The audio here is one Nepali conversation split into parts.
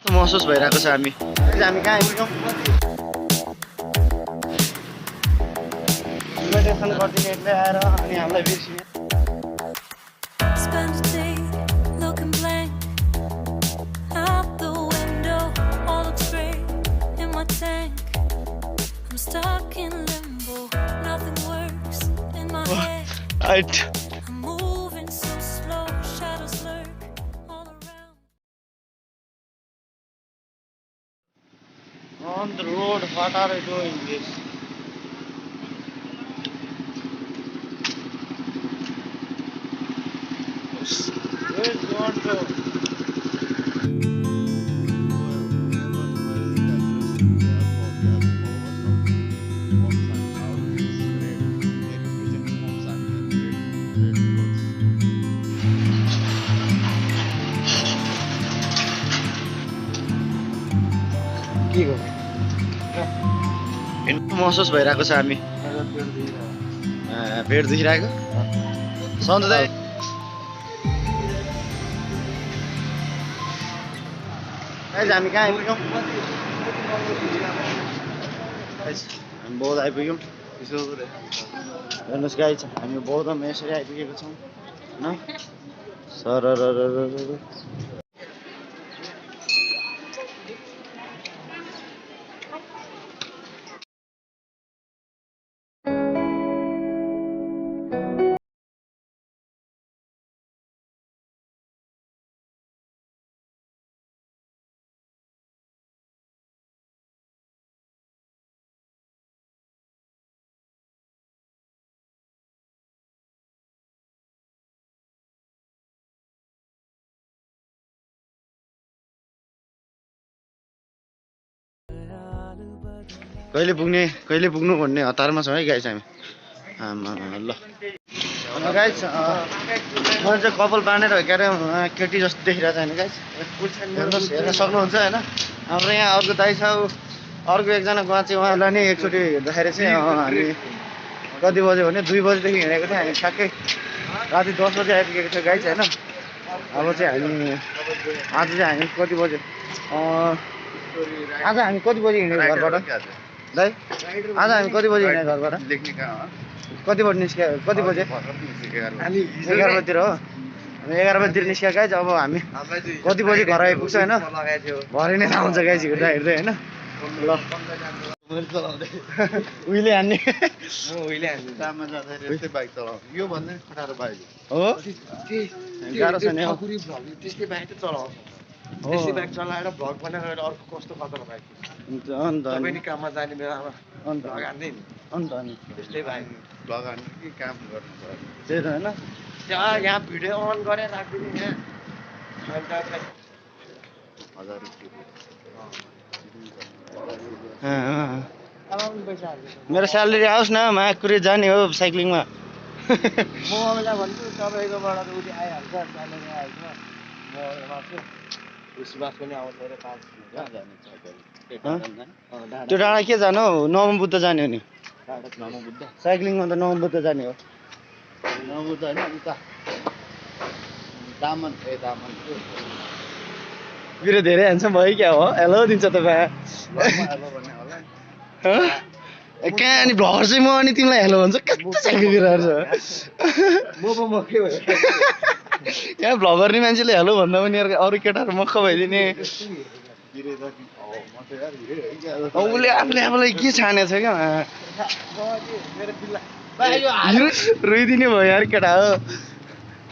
महसुस भइरहेको छ हामी कहाँ आइपुग्यौँ इन्भिटेसन गरिदिने एक्लै आएर अनि हामीलाई बिर्सिने Spend a day looking blank out the window, all looks great in my tank. I'm stuck in limbo, nothing works in my head. I'm moving so slow, shadows lurk all around. On the road, what are you doing this? Where do you want to? के गर्नु महसुस भइरहेको छ हामी पेट दुखिरहेको सन्त दाइ हामी कहाँ आइपुग्यौँ हामी बौद्ध आइपुग्यौँ हेर्नुहोस् गाइज हामी बौद्धमा यसरी आइपुगेको छौँ होइन सर कहिले पुग्नु भन्ने हतारमा छौँ है गाइस हामी आमा ल गाइस मैले चाहिँ कपाल बाँधेर के अरे केटी जस्तो देखिरहेको छ होइन गाइस हेर्नुहोस् हेर्न सक्नुहुन्छ होइन हाम्रो यहाँ अर्को दाइ छ अर्को एकजना गुवा चाहिँ उहाँलाई नै एकचोटि हेर्दाखेरि चाहिँ हामी कति बज्यो भने 2 बजीदेखि हिँडेको थियौँ हामी ठ्याक्कै राति 10 बजी आइपुगेको थियो गाइस होइन अब चाहिँ हामी आज चाहिँ हामी कति बज्यो आज हामी कति बजी हिँडेको घरबाट दाइ आज हामी कति बजी हिँडेको घरबाट कति बजी निस्क्यो कति बजे 11 बजीतिर हो 11 बजीतिर निस्क्यो गाइज अब हामी कति बजी घर आइपुग्छ होइन भरे नै थाहा हुन्छ गाइज हिँड्दा हिँड्दै होइन ल उहिले हान्ने बाइक चलाउनु यो भन्दा खटारो बाइक हो गाह्रो छ नि हौ त्यस्तै बाइक त चलाउँछ त्यस्तै बाइक चलाएर भ्लग बनाएर अर्को कस्तो खतरा बाइक अन्त तपाईँ नि काममा जाने बेलामा अन्त भ्लग हान्दै नि अन्त अनि त्यस्तै बाइक भ्लग हान्नु कि काम गर्नु त्यही त होइन त्यहाँ यहाँ भिडियो अन गरेर राखिदिने यहाँ 1000 मेरो स्यालेरी आओस् न माकुरी जाने हो साइक्लिङमा म अबेला भन्छु तपाईँकोबाट त उति आइहाल्छ स्यालेरी आइहाल्छ म मासु विश्वास पनि आउँछ अरे 5 त्यो डाँडा के जानु हौ नवमबुद्ध जाने हो नि नमबुद्ध साइक्लिङमा त नवमबुद्ध जाने हो नमबुद्ध होइन उता दामन मेरो धेरै ह्यान्डसम भयो क्या हो हेलो दिन्छ तपाईँ कहाँ अनि भ्लगर चाहिँ म अनि तिमीलाई हेलो भन्छ कस्तो साइकल कुराहरू छ म के भयो यहाँ भ्लगर नि मान्छेले हेलो भन्दा पनि अरू केटाहरू मक्ख भइदिने उसले आफूलाई के छानेछ क्या रुइदिने भयो यार केटा हो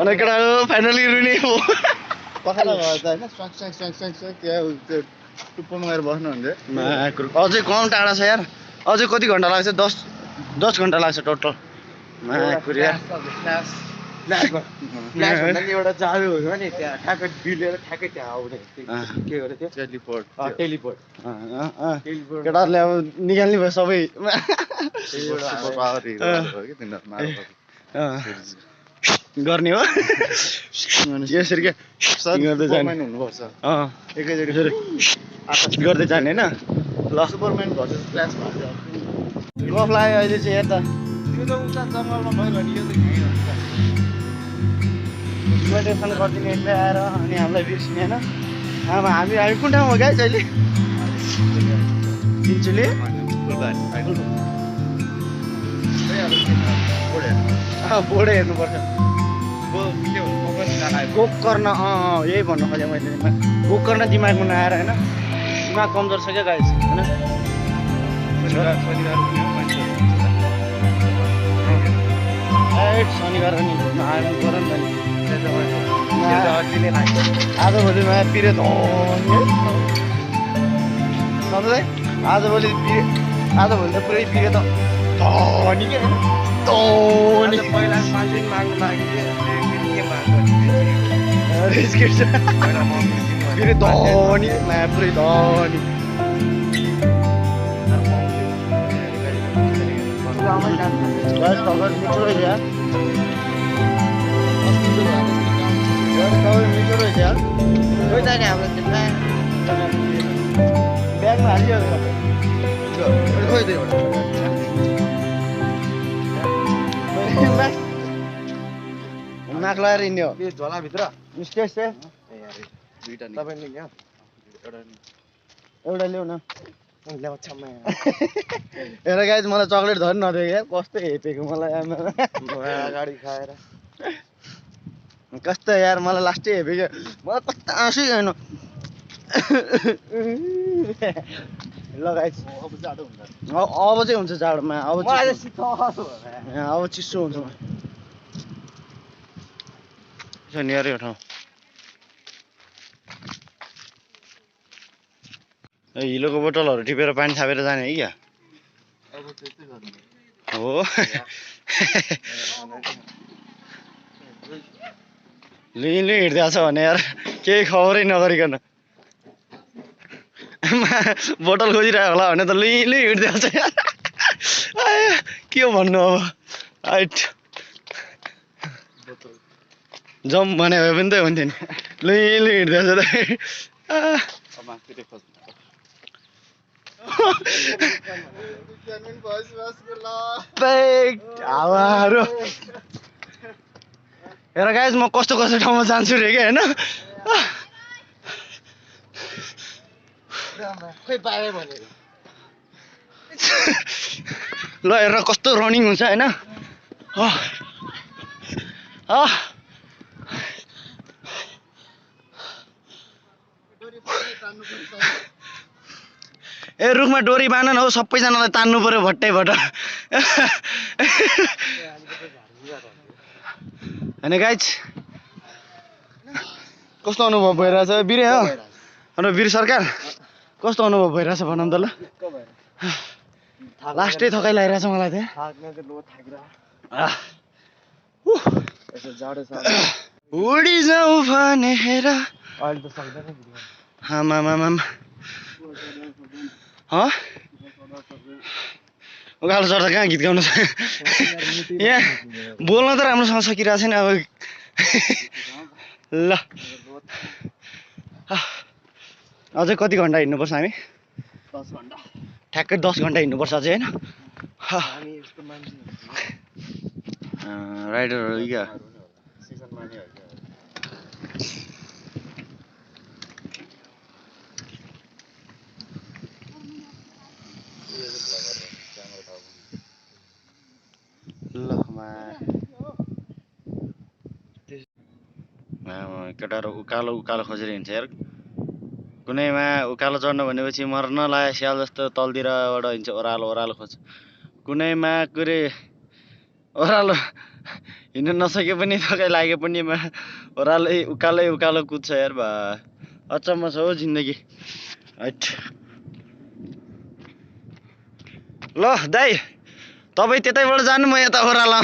अनि केटा हो फाइनली रुने हो पखाला भयो त होइन स्वाङ त्यो टुप्पोमा गएर बस्नु हुन्छ अझै कम टाढा छ यार अझै कति घन्टा लाग्छ 10 घन्टा लाग्छ टोटल माकुरिया एउटा चालु हुनु नि त्यहाँ ठ्याक्कै बिलेर ठ्याक्कै त्यहाँ आउने के गरे त्यो टेलिपोर्ट केटाहरूले अब निकाल्ने भयो सबै गर्ने हो यसरी क्या गर्दै जाने हुनुपर्छ एकैचोटि गर्दै जाने होइन ल सुपरम्यान भर्सेस फ्ल्यास गफ लाग्यो अहिले चाहिँ यता त्यो त उता जङ्गलमा भयो भने यो त इन्भिटेसन गरिदिने एक्लै आएर अनि हामीलाई बिर्सिने होइन आमा हामी कुन ठाउँमा हो गाइस अहिले तिनचुले बोर्डै हेर्नुपर्छ गोकर्ण यही भन्नु खोजेँ मैले गोकर्ण दिमागमा नआएर होइन दिमाग कमजोर छ क्या गाइस होइन शनिबार पनि घुम्न आउनु पऱ्यो नि त नि आजभोलिमा पिरे सधैँ आजभोलि त पुरै पिरे त धनी के धनी पहिला 5 दिन माग्नु लागि पिरे धनी पुरै धनी बस खबर मिठो रहेछ यार खबर मिठो रहेछ यार कोही त नि हाम्रो ब्यागमा हालियो खोइ नाक लगाएर हिँड्ने हो झोलाभित्र मिस्टेक दुईटा तपाईँले ल्याऊ एउटा ल्याउ न ल्याउँछ हेर गाइस मलाई चक्लेट धरि नदियो क्या कस्तो हेपेको मलाई अगाडि खाएर कस्तो यार मलाई लास्टै हेपेको मलाई कस्तो आँसु होइन ल गाइस अब चाहिँ हुन्छ जाडोमा अब चिसो हुन्छ नि यार यो ठाउँ हिलोको बोतलहरू टिपेर पानी थापेर जाने है क्या हो लिइ हिँड्दैछ भने यार केही खबरै नगरिकन बोतल खोजिरहेको होला भने त लिइ हिँड्दैछ यार के भन्नु अब हाइट जम्प भने भए पनि त हुन्थ्यो नि लिइ हिँड्दैछ हावाहरू हेर गाइस म कस्तो कस्तो ठाउँमा जान्छु रे क्या होइन ल हेर कस्तो रनिङ हुन्छ होइन ए रुखमा डोरी बाँध न हौ सबैजनालाई तान्नु पर्यो भट्टैबाट होइन गाइज कस्तो अनुभव भइरहेछ बिरे हो अनि वीर सरकार कस्तो अनुभव भइरहेछ भनौँ त ल लास्टै थकाइ लागिरहेछ मलाई त्यहाँ उडी जाऊ भनेर उकालो चढ्दा कहाँ गीत गाउनु छ यहाँ बोल्न त राम्रोसँग सकिरहेको छैन अब ल अझै कति घन्टा हिँड्नुपर्छ हामी ठ्याक्कै 10 घन्टा हिँड्नुपर्छ अझै होइन राइडरहरू क्या केटाहरू उकालो खोजेर हिँड्छ यार कुनैमा उकालो चढ्नु भनेपछि मर्न लाग्यो स्याल जस्तो तलतिरबाट हिँड्छ ओह्रालो खोज्छ कुनैमा कुरे ओह्रालो हिँड्नु नसके पनि थकाइ लागे पनि उकालो कुद्छ यार भा अचम्म छ हो जिन्दगी हैट ल दाइ तपाईँ त्यतैबाट जानु म यता ओह्रालो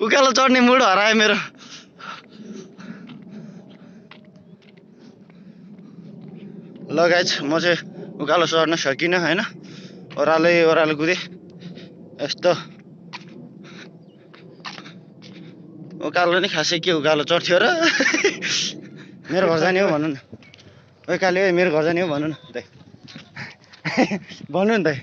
उकालो चढ्ने मुड हरायो मेरो ल गाइज म चाहिँ उकालो चढ्न सकिनँ होइन ओह्रालो कुदेँ यस्तो उकालो नि खासै के उकालो चढ्थ्यो र मेरो घर जाने हो भन्नु न उकालो मेरो घर जाने हो भन्नु न दाइ भन्नु नि दाइ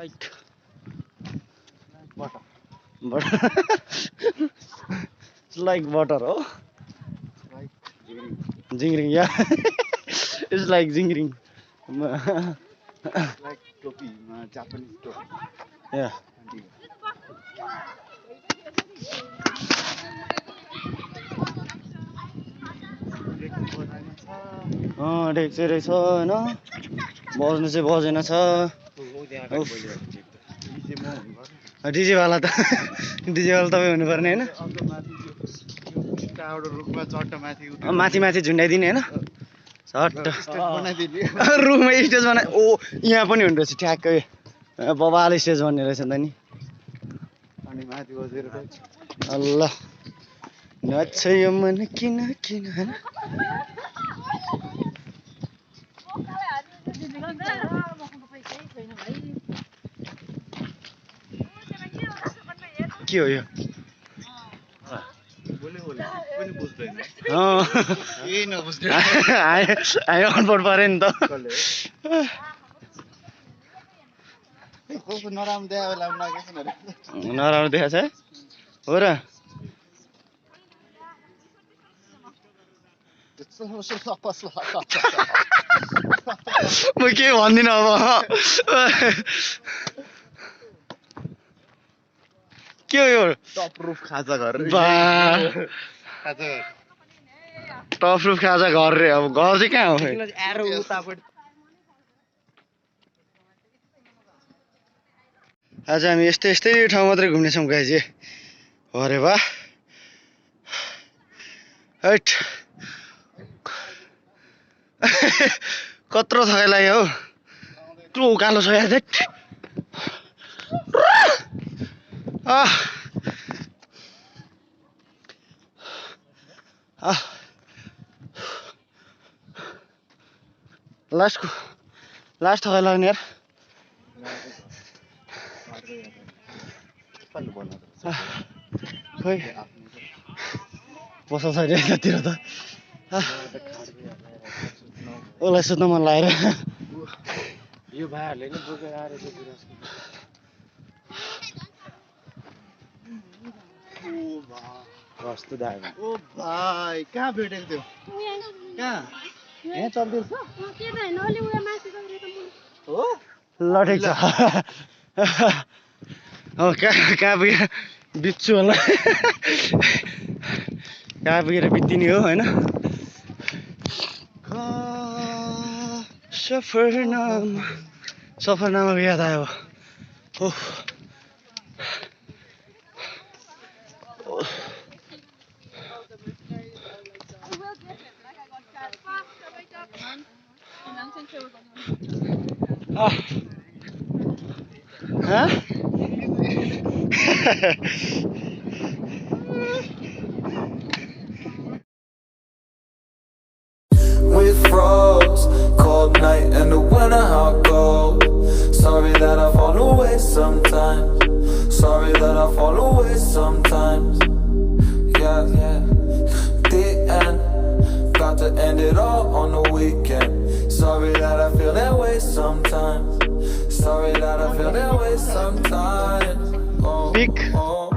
like butter butter like butter हो लाइक जिङ्रिङ या इट्स लाइक जिङ्रिङ लाइक टोपी जापानिज टोपी या डेक्ची रहेछ होइन बज्नु चाहिँ बजेन छ डिजेवाला त डिजेवाला तपाईँ हुनुपर्ने होइन रुखमा चट्ट माथि माथि माथि झुन्डाइदिने होइन झट्ट बनाइदिने रुखमा स्टेज बनाए ओ यहाँ पनि हुने रहेछ ठ्याक्कै बबाले स्टेज भन्ने रहेछ नि त नि अनि माथि बसेर अल्ला नाच्छ यो मन किन किन होइन के हो यो केही नबुझ्ने हामी अनपढ पऱ्यो नि त कस्तो नराम्रो देखा बेला नराम्रो देखाएको छ है हो र म के भन्दिनँ अब के हो यो टप रुफ खाजा घर टप रुफ खाजा घर रे अब घर चाहिँ कहाँ हो आज हामी यस्तै यस्तै ठाउँ मात्रै घुम्नेछौँ गाइज हो रे वाह हैट कत्रो थकाइ लाग्यो हौ यत्रो उकालो छ यार हैट लास्ट थकाइ लाग्ने यार खोइ पसल छैन यतातिर त उसलाई सुत्न मन लागेर यो भाइहरूले नि बोकेर आएर कस्तो दामी ओ भाइ कहाँ भेटेको थियो कहाँ यहाँ चल्दैछ हो ल ठिक छ कहाँ पुगेर बित्छु होला कहाँ पुगेर बित्तिने हो होइन सफरनामाको याद आयो ओह Huh? We froze, cold night in the winter, how cold. Sorry that I fall away sometimes. Sorry that I fall away sometimes. Yeah, yeah. The end, got to end it all on the weekend. Sorry that I feel that way sometimes. Sorry that I feel that way sometimes. Oh, Big. oh,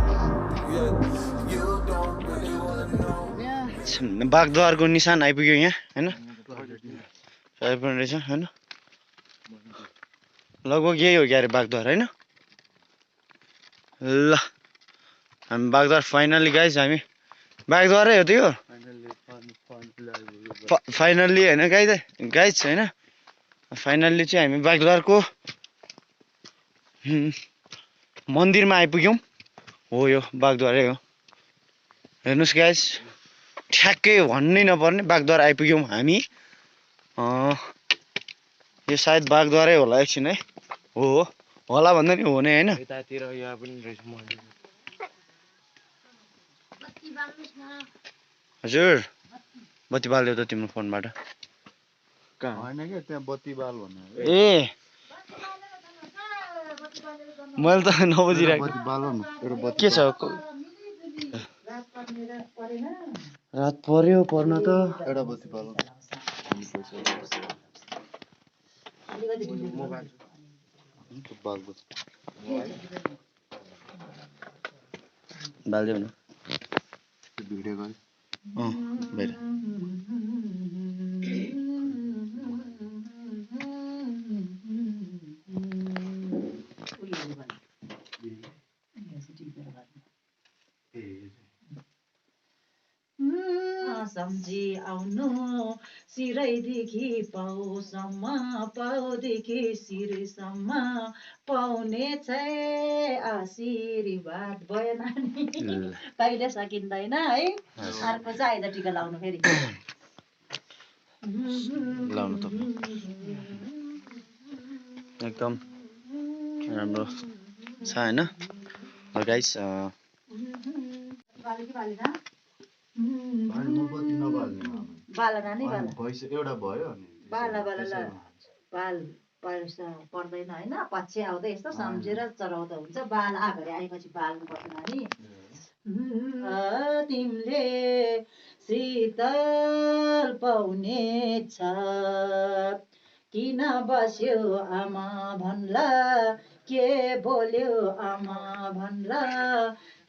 yeah. You don't really wanna know. बागद्वारको निशान आइपुग्यो यहाँ होइन आइपुग्ने रहेछ होइन लगभग यही हो क्या अरे बागद्वार होइन ल हामी बागद्वार फाइनल्ली गाइज हामी बागद्वारै हो त्यो फाइनल्ली होइन गाइज होइन फाइनल्ली चाहिँ हामी बागद्वारको मन्दिरमा आइपुग्यौँ हो यो बागद्वारै हो हेर्नुहोस् गाइज ठ्याक्कै भन्नै नपर्ने बागद्वार आइपुग्यौँ हामी यो सायद बागद्वारै होला एकछिन है हो होला भन्दा नि हो नै होइन यतातिर यहाँ पनि रहेछ मन्दिर हजुर बत्ती बाल्यो त तिम्रो फोनबाट कहाँ होइन क्या त्यहाँ बत्ती बाल भन्नु ए मैले त नबुझिरहेको बत्ती बाल न एउटा बत्ती के छ रात पर्यो पर्न त एउटा बत्ती बाल बालको बाल्दै भन्नु भिडियो गरे बाहिर सम्झी आउनु सिरैदेखि पाउसम्म पाउदेखि शिरसम्म पाउने छै आशीर्वाद भयो नानी कहिले सकिँदैन है अर्को चाहिँ आइज टिका लाउनु फेरि लाउनु त एकदम राम्रो छ होइन गाइस बाला नानी बाला एउटा भयो बाला बाला ल बाल पैसा पर्दैन होइन पछि आउँदै यस्तो सम्झेर चढाउँदा हुन्छ बाल अगाडि आएपछि बाल्नु पर्छ नानी तिमीले शीतल पाउने छ किन बस्यो आमा भन्ला के बोल्यो आमा भन्ला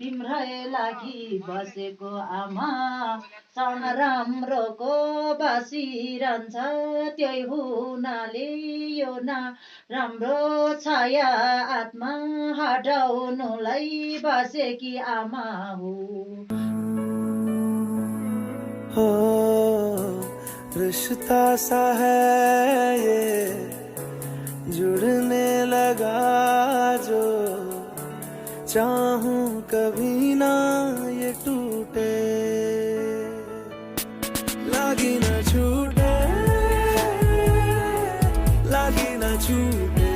तिम्रै लागि बसेको आमा राम्रोको बासिरहन्छ त्यही हुनाले यो न राम्रो छाया आत्मा हटाउनुलाई बसेकी आमा हो रिश्ता सा है ये जुड़ने लगा जो चाहूं कभी ना ये टूटे लागी ना छूटे